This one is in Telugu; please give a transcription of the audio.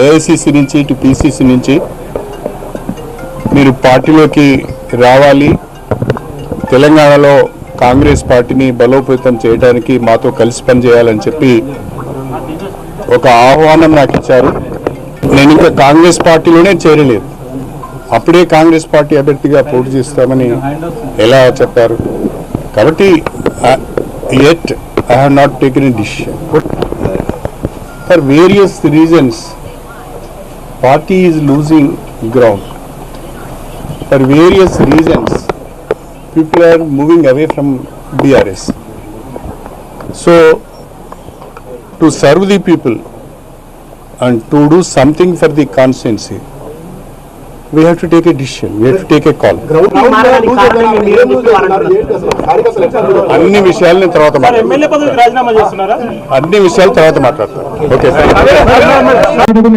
ఏఐసిసి నుంచి ఇటు పిసిసి నుంచి మీరు పార్టీలోకి రావాలి, తెలంగాణలో కాంగ్రెస్ పార్టీని బలోపేతం చేయడానికి మాతో కలిసి పనిచేయాలని చెప్పి ఒక ఆహ్వానం నాకు ఇచ్చారు. నేను ఇంకా కాంగ్రెస్ పార్టీలోనే చేరలేదు. అప్పుడే కాంగ్రెస్ పార్టీ అభ్యర్థిగా పోటీ చేస్తామని ఎలా చెప్పారు? కాబట్టి yet I have not taken a decision. For various reasons, party is losing ground. For various reasons, people are moving away from BRS. So, to serve the people and to do something for the constituency, we have to take a decision. We have to take a call. అన్ని విషయాలని తర్వాత మాట్లాడతాం. ఓకే.